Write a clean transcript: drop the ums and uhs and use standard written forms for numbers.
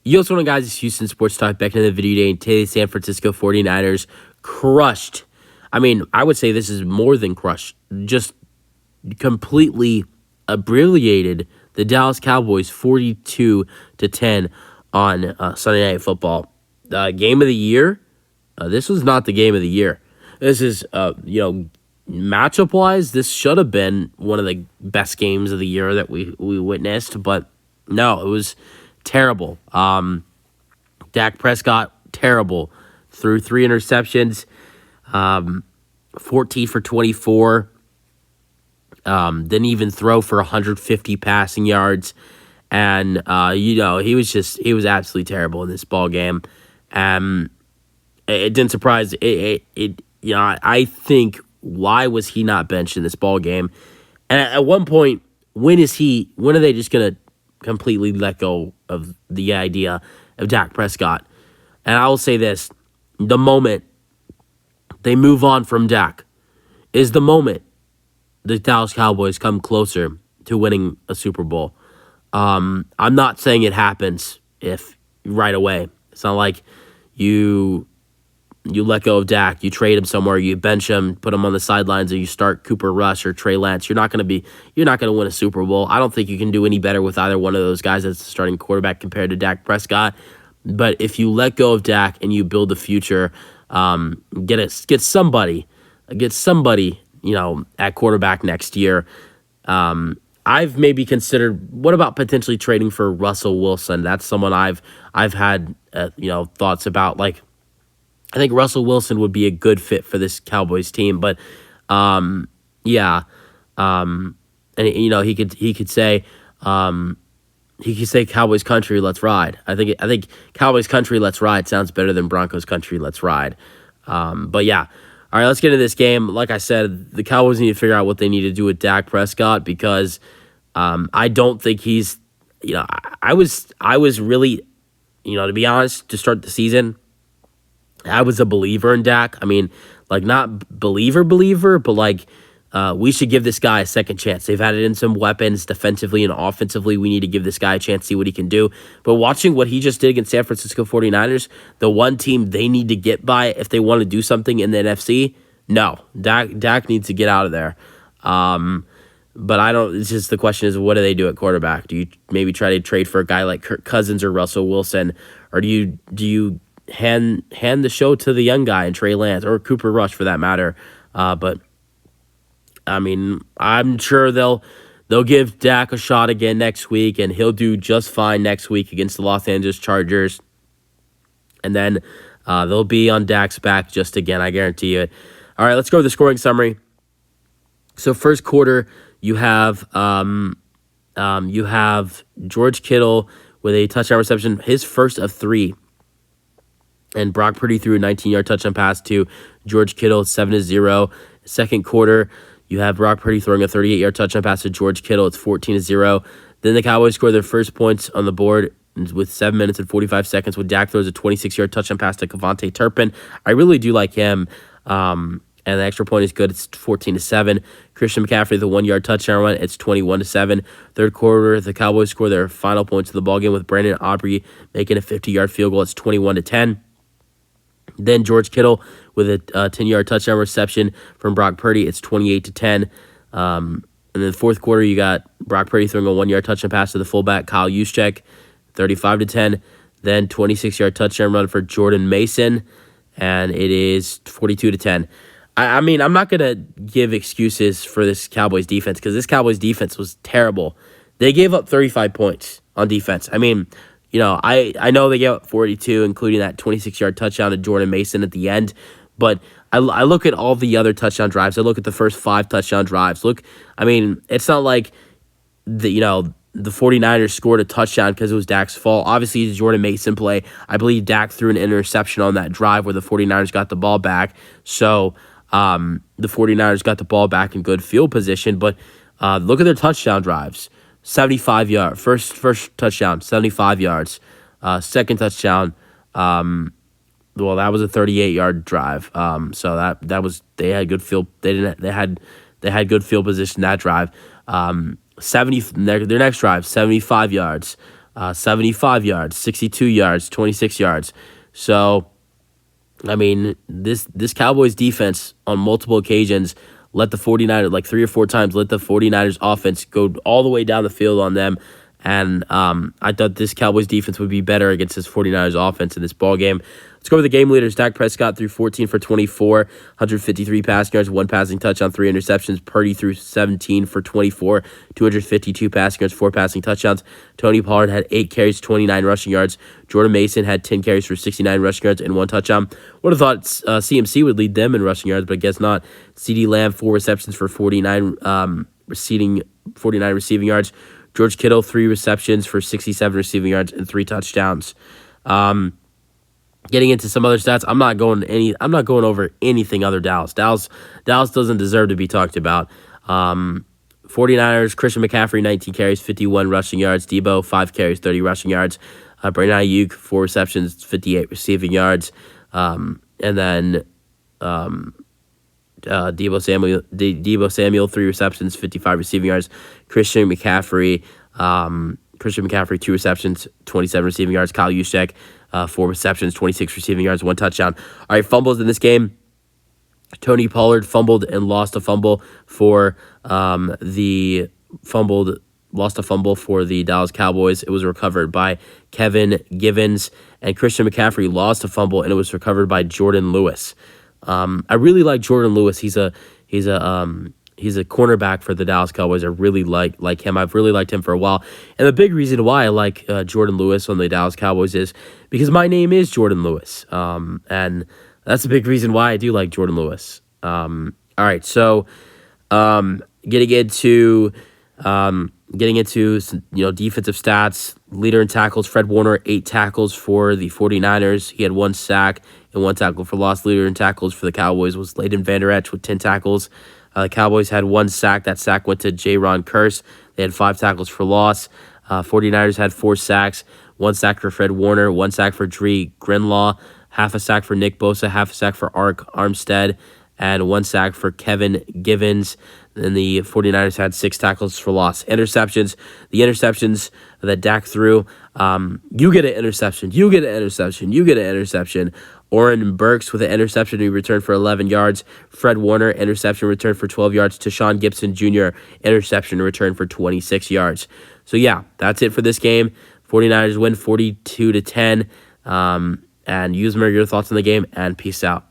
Yo, what's going on, guys? It's Houston Sports Talk back in the video day. And today, the San Francisco 49ers crushed. I mean, I would say this is more than crushed. Just completely abbreviated the Dallas Cowboys 42-10 on Sunday Night Football. Game of the year? This was not the game of the year. This is, matchup-wise, this should have been one of the best games of the year that we witnessed. But no, it was terrible. Dak Prescott, terrible. Threw 3 interceptions, 14 for 24. Didn't even throw for 150 passing yards. And, he was absolutely terrible in this ball game. It didn't surprise. I think, why was he not benched in this ball game? And at one point, when are they just going to completely let go of the idea of Dak Prescott? And I will say this, the moment they move on from Dak is the moment the Dallas Cowboys come closer to winning a Super Bowl. I'm not saying it happens right away. It's not like you let go of Dak, you trade him somewhere, you bench him, put him on the sidelines, and you start Cooper Rush or Trey Lance. You're not going to win a Super Bowl. I don't think you can do any better with either one of those guys as the starting quarterback compared to Dak Prescott. But if you let go of Dak and you build the future, get somebody, at quarterback next year. I've maybe considered, what about potentially trading for Russell Wilson? That's someone I've had thoughts about. Like, I think Russell Wilson would be a good fit for this Cowboys team, but and he could say Cowboys country, let's ride. I think Cowboys country, let's ride sounds better than Broncos country, let's ride. But yeah, all right, let's get into this game. Like I said, the Cowboys need to figure out what they need to do with Dak Prescott, because I don't think he's, I was really, to be honest, to start the season, I was a believer in Dak. I mean, like, not believer, but like, we should give this guy a second chance. They've added in some weapons defensively and offensively. We need to give this guy a chance, see what he can do. But watching what he just did against San Francisco 49ers, the one team they need to get by if they want to do something in the NFC, no. Dak needs to get out of there. But it's just, the question is, what do they do at quarterback? Do you maybe try to trade for a guy like Kirk Cousins or Russell Wilson? Or do you hand the show to the young guy and Trey Lance or Cooper Rush for that matter? But I mean, I'm sure they'll give Dak a shot again next week, and he'll do just fine next week against the Los Angeles Chargers. And then they'll be on Dak's back just again, I guarantee you it. All right, let's go to the scoring summary. So first quarter, you have George Kittle with a touchdown reception, his first of 3. And Brock Purdy threw a 19-yard touchdown pass to George Kittle, 7-0. Second quarter, you have Brock Purdy throwing a 38-yard touchdown pass to George Kittle. It's 14-0. Then the Cowboys score their first points on the board with 7 minutes and 45 seconds when Dak throws a 26-yard touchdown pass to Kevontae Turpin. I really do like him. And the extra point is good. It's 14-7. Christian McCaffrey, the 1-yard touchdown run. It's 21-7. Third quarter, the Cowboys score their final points of the ballgame with Brandon Aubrey making a 50-yard field goal. It's 21-10. Then George Kittle with a 10-yard touchdown reception from Brock Purdy. It's 28-10. And then the fourth quarter, you got Brock Purdy throwing a 1-yard touchdown pass to the fullback, Kyle Juszczyk, 35-10. Then 26-yard touchdown run for Jordan Mason, and it is 42-10. I mean, I'm not going to give excuses for this Cowboys defense, because this Cowboys defense was terrible. They gave up 35 points on defense. I mean, I know they gave up 42, including that 26-yard touchdown to Jordan Mason at the end. But I look at all the other touchdown drives. I look at the first 5 touchdown drives. It's not like the 49ers scored a touchdown because it was Dak's fault. Obviously, it's a Jordan Mason play. I believe Dak threw an interception on that drive where the 49ers got the ball back. So the 49ers got the ball back in good field position. But look at their touchdown drives. 75 yards. First touchdown, 75 yards. Second touchdown, that was a 38-yard drive. So that was, they had good field. They had good field position that drive. Their next drive, 75 yards. 75 yards, 62 yards, 26 yards. So, I mean, this Cowboys defense on multiple occasions let the 49ers, like 3 or 4 times, let the 49ers offense go all the way down the field on them. And I thought this Cowboys defense would be better against this 49ers offense in this ball game. Let's go with the game leaders. Dak Prescott threw 14 for 24, 153 passing yards, 1 passing touchdown, 3 interceptions. Purdy threw 17 for 24, 252 passing yards, 4 passing touchdowns. Tony Pollard had 8 carries, 29 rushing yards. Jordan Mason had 10 carries for 69 rushing yards and 1 touchdown. Would have thought CMC would lead them in rushing yards, but I guess not. CeeDee Lamb, 4 receptions for 49 receiving yards. George Kittle, 3 receptions for 67 receiving yards and 3 touchdowns. Getting into some other stats, I'm not going over anything other Dallas. Dallas doesn't deserve to be talked about. 49ers, Christian McCaffrey, 19 carries, 51 rushing yards. Debo, 5 carries, 30 rushing yards. Brandon Ayuk, 4 receptions, 58 receiving yards. And then Debo Samuel, 3 receptions, 55 receiving yards. Christian McCaffrey, 2 receptions, 27 receiving yards. Kyle Juszczyk, 4 receptions, 26 receiving yards, 1 touchdown. All right, fumbles in this game. Tony Pollard fumbled and lost a fumble for the Dallas Cowboys. It was recovered by Kevin Givens, and Christian McCaffrey lost a fumble and it was recovered by Jordan Lewis. I really like Jordan Lewis. He's a cornerback for the Dallas Cowboys. I really like him. I've really liked him for a while. And the big reason why I like Jordan Lewis on the Dallas Cowboys is because my name is Jordan Lewis. And that's a big reason why I do like Jordan Lewis. All right, so getting into defensive stats, leader in tackles, Fred Warner, 8 tackles for the 49ers. He had 1 sack and 1 tackle for loss. Leader in tackles for the Cowboys was Leighton Vander Esch with 10 tackles. The Cowboys had 1 sack. That sack went to Jaron Kearse. They had 5 tackles for loss. 49ers had 4 sacks, 1 sack for Fred Warner, 1 sack for Dre Greenlaw, half a sack for Nick Bosa, half a sack for Ark Armstead, and 1 sack for Kevin Givens. Then the 49ers had 6 tackles for loss. Interceptions, the interceptions that Dak threw, you get an interception, you get an interception, you get an interception. Oren Burks with an interception, he returned for 11 yards. Fred Warner, interception, returned for 12 yards. Tashawn Gibson Jr., interception, returned for 26 yards. So, yeah, that's it for this game. 49ers win 42-10. And Yuzmer, your thoughts on the game, and peace out.